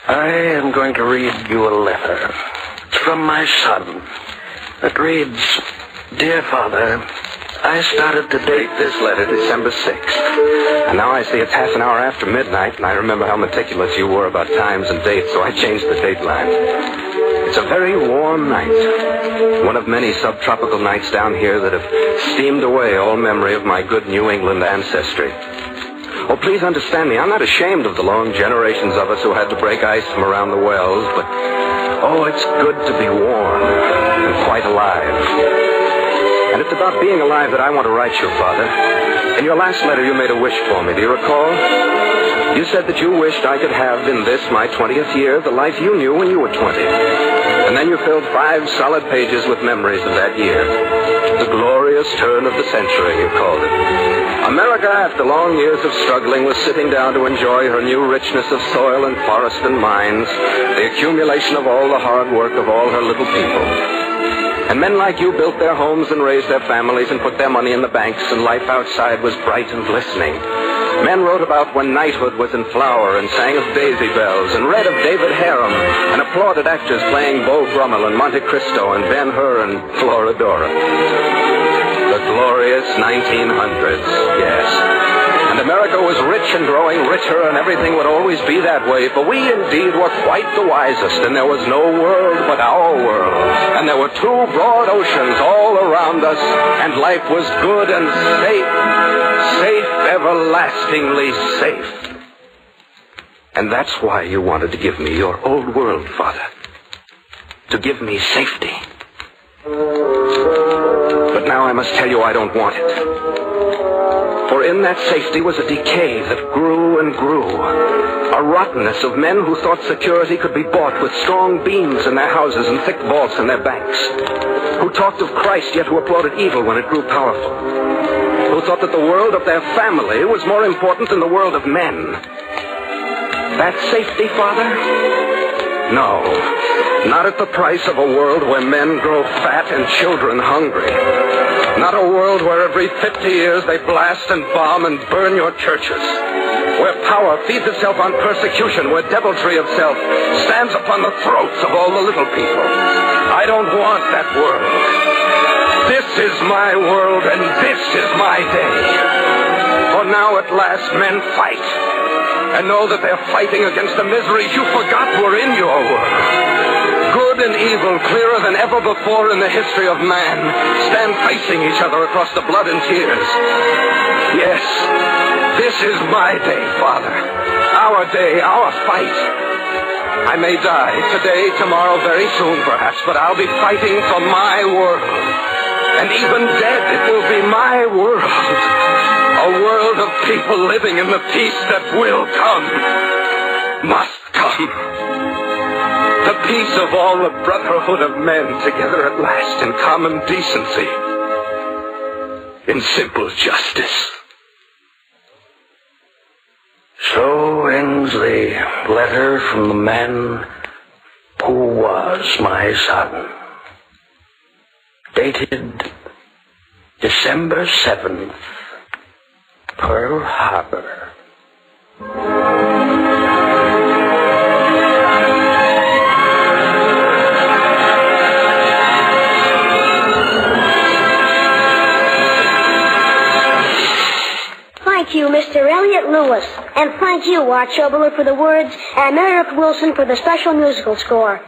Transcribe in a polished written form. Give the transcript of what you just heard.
I am going to read you a letter. It's from my son. It reads, Dear Father, I started to date this letter December 6th. And now I see it's half an hour after midnight, and I remember how meticulous you were about times and dates, so I changed the date line. It's a very warm night. One of many subtropical nights down here that have steamed away all memory of my good New England ancestry. Oh, please understand me. I'm not ashamed of the long generations of us who had to break ice from around the wells, but, oh, it's good to be warm and quite alive. And it's about being alive that I want to write you, Father. In your last letter, you made a wish for me. Do you recall? You said that you wished I could have in this, my 20th year, the life you knew when you were 20. And then you filled 5 solid pages with memories of that year. The glorious turn of the century, you called it. America, after long years of struggling, was sitting down to enjoy her new richness of soil and forest and mines, the accumulation of all the hard work of all her little people. And men like you built their homes and raised their families and put their money in the banks, and life outside was bright and glistening. Men wrote about when knighthood was in flower and sang of daisy bells and read of David Harum and applauded actors playing Beau Brummel and Monte Cristo and Ben-Hur and Florodora. The glorious 1900s, yes. And America was rich and growing richer, and everything would always be that way, for we indeed were quite the wisest, and there was no world but our world, and there were 2 broad oceans all around us, and life was good and safe, everlastingly safe. And that's why you wanted to give me your old world, Father, to give me safety. But now I must tell you I don't want it. For in that safety was a decay that grew and grew. A rottenness of men who thought security could be bought with strong beams in their houses and thick vaults in their banks. Who talked of Christ yet who applauded evil when it grew powerful. Who thought that the world of their family was more important than the world of men. That safety, Father? No. Not at the price of a world where men grow fat and children hungry. Not a world where every 50 years they blast and bomb and burn your churches. Where power feeds itself on persecution, where deviltry of self stands upon the throats of all the little people. I don't want that world. This is my world and this is my day. For now at last men fight. And know that they're fighting against the miseries you forgot were in your world. Good and evil, clearer than ever before in the history of man, stand facing each other across the blood and tears. Yes, this is my day, Father. Our day, our fight. I may die today, tomorrow, very soon perhaps, but I'll be fighting for my world. And even dead, it will be my world. A world of people living in the peace that will come, must come. The peace of all the brotherhood of men together at last in common decency, in simple justice. So ends the letter from the man who was my son. Dated December 7th, Pearl Harbor. Thank you, Mr. Elliott Lewis. And thank you, Arch Oboler, for the words, and Merrick Wilson for the special musical score.